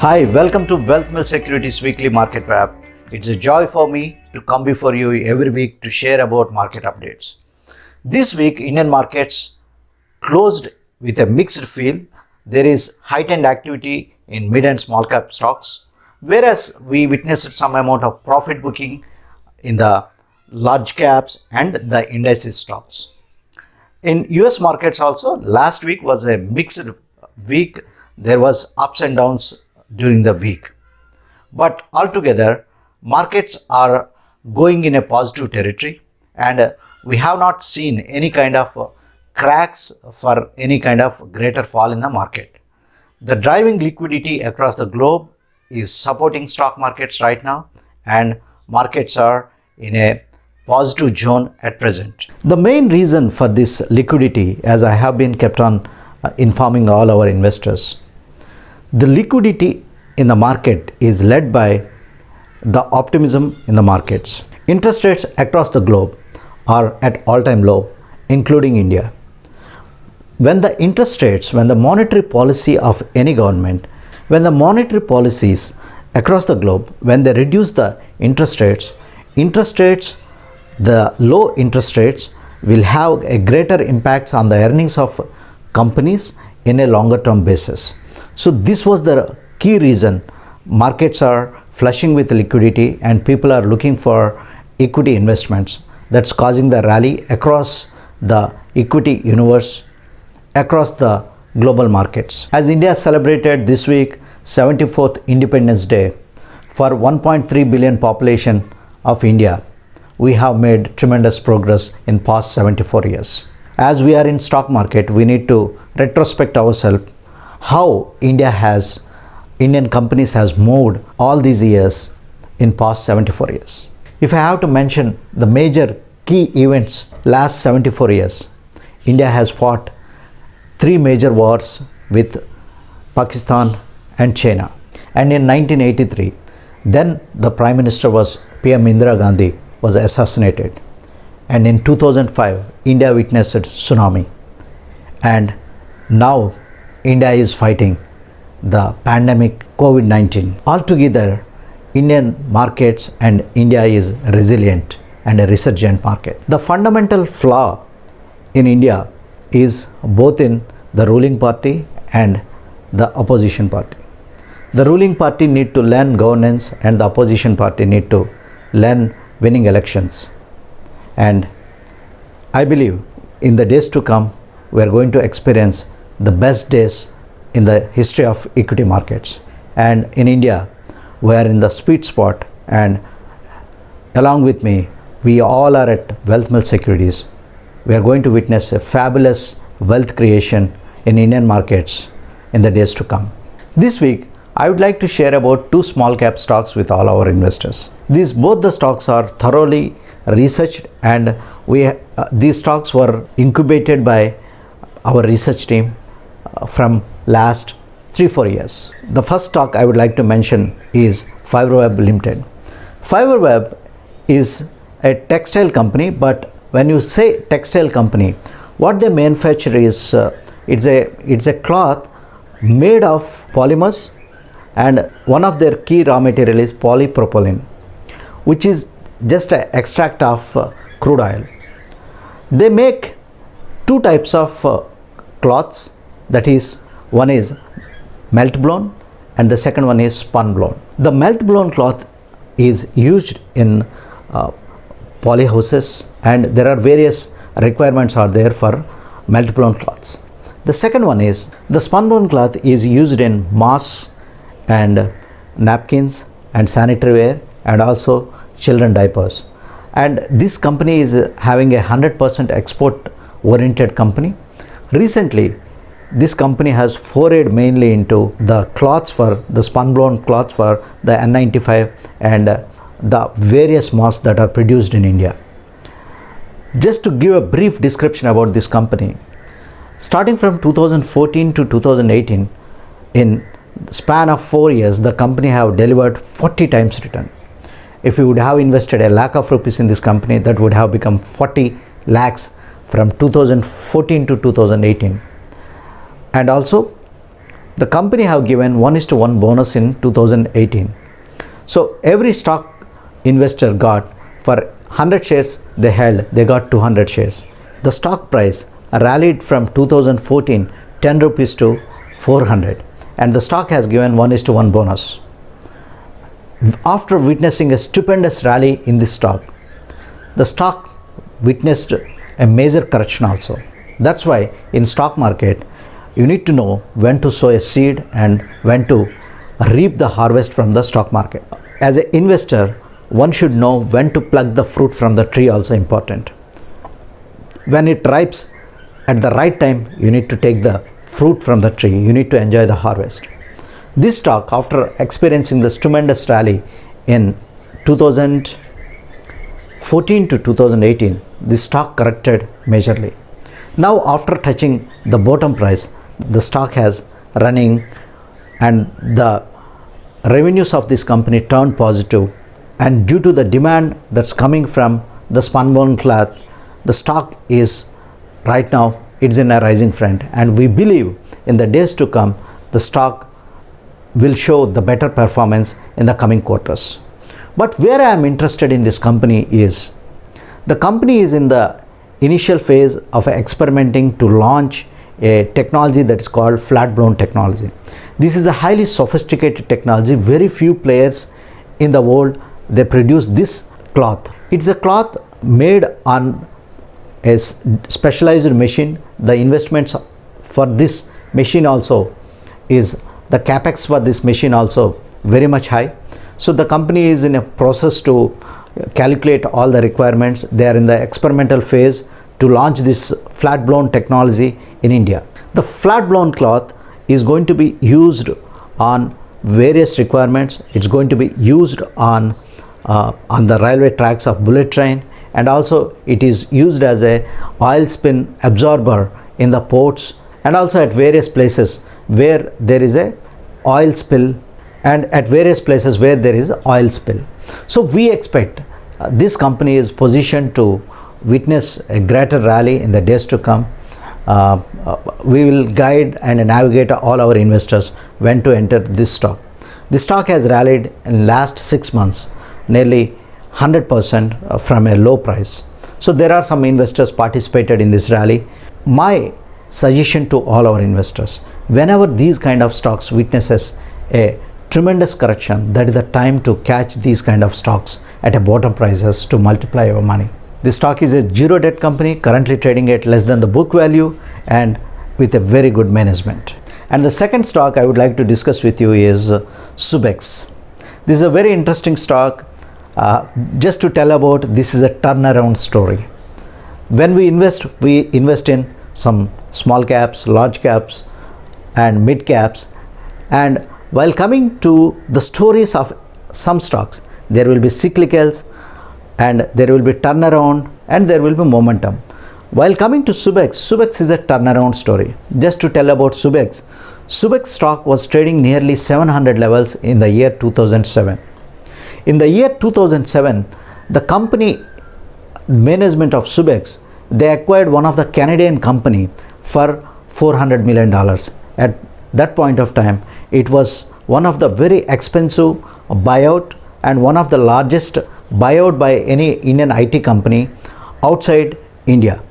Hi, welcome to Wealth Mill Securities Weekly Market Wrap. It's a joy for me to come before you every week to share about market updates. This week, Indian markets closed with a mixed feel. There is heightened activity in mid and small cap stocks, whereas we witnessed some amount of profit booking in the large caps and the indices stocks. In US markets also, last week was a mixed week. There was ups and downs during the week. But altogether, markets are going in a positive territory and we have not seen any kind of cracks for any kind of greater fall in the market. The driving liquidity across the globe is supporting stock markets right now and markets are in a positive zone at present. The main reason for this liquidity, as I have been kept on informing all our investors, the liquidity in the market is led by the optimism in the markets. Interest rates across the globe are at all-time low, including India. When the monetary policy of any government, when the monetary policies across the globe, when they reduce the interest rates, the low interest rates will have a greater impact on the earnings of companies in a longer term basis. So this was the key reason markets are flushing with liquidity and people are looking for equity investments. That's causing the rally across the equity universe, across the global markets. As India celebrated this week 74th Independence Day, for 1.3 billion population of India, we have made tremendous progress in past 74 years. As we are in stock market, we need to retrospect ourselves how Indian companies has moved all these years in past 74 years. If I have to mention the major key events last 74 years, India has fought 3 major wars with Pakistan and China. And in 1983, then the Prime Minister was PM Indira Gandhi was assassinated. And in 2005, India witnessed tsunami. And now India is fighting the pandemic COVID-19. Altogether, Indian markets and India is resilient and a resurgent market. The fundamental flaw in India is both in the ruling party and the opposition party. The ruling party need to learn governance and the opposition party need to learn winning elections. And I believe in the days to come, we are going to experience the best days in the history of equity markets. And in India, we are in the sweet spot, and along with me, we all are at Wealth Mill Securities. We are going to witness a fabulous wealth creation in Indian markets in the days to come. This week, I would like to share about 2 small cap stocks with all our investors. Both the stocks are thoroughly researched and these stocks were incubated by our research team from last 3-4 years. The first stock I would like to mention is Fiverrweb Limited. Fiverrweb is a textile company, but when you say textile company, what they manufacture is it's a cloth made of polymers, and one of their key raw material is polypropylene, which is just an extract of crude oil. They make 2 types of cloths, that is, one is melt blown and the second one is spun blown. The melt blown cloth is used in polyhouses, and there are various requirements are there for melt blown cloths. The second one is the spun blown cloth is used in masks and napkins and sanitary ware and also children diapers. And this company is having a 100% export oriented company. Recently, this company has forayed mainly into the cloths for the spun blown cloths for the N95 and the various masks that are produced in India. Just to give a brief description about this company, starting from 2014 to 2018, in the span of 4 years, the company have delivered 40 times return. If you would have invested a lakh of rupees in this company, that would have become 40 lakhs from 2014 to 2018. And also The company have given 1:1 bonus in 2018. So every stock investor got, for 100 shares they held, they got 200 shares. The stock price rallied from 2014 10 rupees to 400, and the stock has given 1:1 bonus. After witnessing a stupendous rally in this stock, the stock witnessed a major correction also. That's why in stock market you need to know when to sow a seed and when to reap the harvest from the stock market. As an investor, one should know when to pluck the fruit from the tree, also important. When it ripes at the right time, you need to take the fruit from the tree, you need to enjoy the harvest. This stock, after experiencing the stupendous rally in 2014 to 2018, this stock corrected majorly. Now after touching the bottom price, the stock has running and the revenues of this company turned positive, and due to the demand that's coming from the spunbone cloth, the stock is right now it's in a rising trend, and we believe in the days to come the stock will show the better performance in the coming quarters. But where I am interested in this company is the company is in the initial phase of experimenting to launch a technology that is called flat blown technology. This is a highly sophisticated technology. Very few players in the world they produce this cloth. It's a cloth made on a specialized machine. The investments for this machine also is the capex for this machine also very much high. So the company is in a process to calculate all the requirements. They are in the experimental phase to launch this flat blown technology in India. The flat blown cloth is going to be used on various requirements. It's going to be used on the railway tracks of bullet train, and also it is used as a oil spin absorber in the ports, and also at various places where there is a oil spill, and at various places where there is oil spill. So we expect this company is positioned to witness a greater rally in the days to come. We will guide and navigate all our investors when to enter this stock. This stock has rallied in last 6 months nearly 100% from a low price. So there are some investors participated in this rally. My suggestion to all our investors, whenever these kind of stocks witnesses a tremendous correction, that is the time to catch these kind of stocks at a bottom prices to multiply your money. This stock is a zero debt company, currently trading at less than the book value and with a very good management. And the second stock I would like to discuss with you is Subex. This is a very interesting stock. Just to tell about, this is a turnaround story. When we invest in some small caps, large caps and mid caps, and while coming to the stories of some stocks, there will be cyclicals and there will be turnaround and there will be momentum. While coming to Subex, Subex is a turnaround story. Just to tell about Subex, Subex stock was trading nearly 700 levels in the year 2007. In the year 2007, the company management of Subex, they acquired one of the Canadian company for $400 million. At that point of time, it was one of the very expensive buyout and one of the largest buyout by any Indian IT company outside India.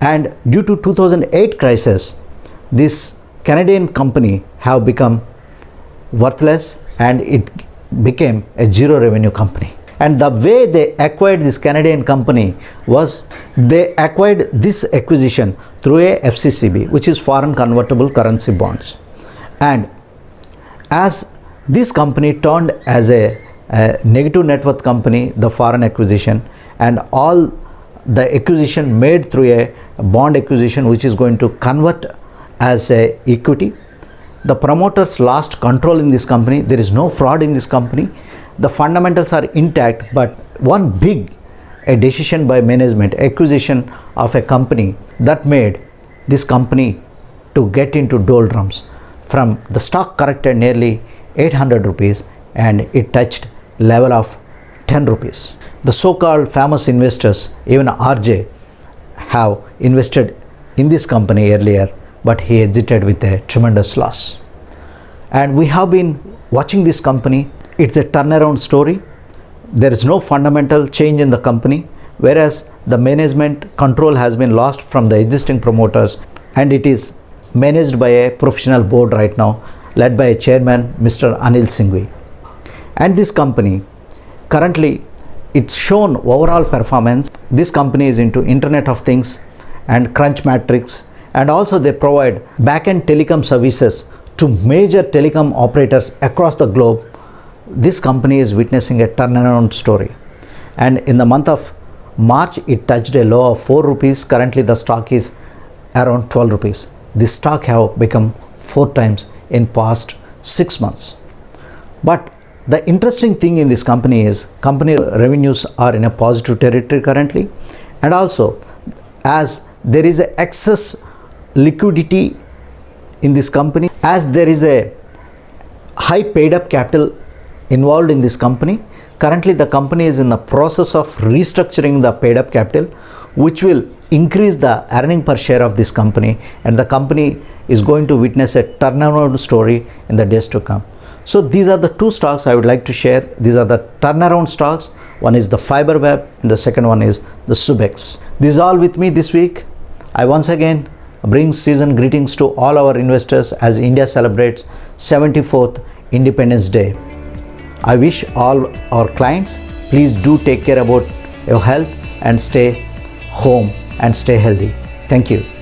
And due to 2008 crisis, this Canadian company have become worthless and it became a zero revenue company. And the way they acquired this Canadian company was they acquired this acquisition through a FCCB, which is foreign convertible currency bonds. And as this company turned as a negative net worth company, the foreign acquisition, and all the acquisition made through a bond acquisition which is going to convert as a equity, the promoters lost control in this company. There is no fraud in this company. The fundamentals are intact, but one big decision by management, acquisition of a company, that made this company to get into doldrums. From the stock corrected nearly 800 rupees and it touched level of 10 rupees. The so-called famous investors, even RJ, have invested in this company earlier, but he exited with a tremendous loss. and we have been watching this company. It's a turnaround story. There is no fundamental change in the company, whereas the management control has been lost from the existing promoters, and it is managed by a professional board right now, led by a chairman, Mr. Anil Singhvi. And this company, currently, it's shown overall performance. This company is into Internet of Things and Crunch Matrix, and also they provide back-end telecom services to major telecom operators across the globe. This company is witnessing a turnaround story, and in the month of March it touched a low of 4 rupees. Currently the stock is around 12 rupees. This stock have become 4 times in past 6 months. But the interesting thing in this company is company revenues are in a positive territory currently, and also as there is a excess liquidity in this company, as there is a high paid up capital involved in this company. Currently the company is in the process of restructuring the paid up capital, which will increase the earning per share of this company, and the company is going to witness a turnaround story in the days to come. So these are the two stocks I would like to share. These are the turnaround stocks. One is the FiberWeb and the second one is the Subex. This is all with me this week. I once again bring season greetings to all our investors as India celebrates 74th Independence Day. I wish all our clients, please do take care about your health and stay home and stay healthy. Thank you.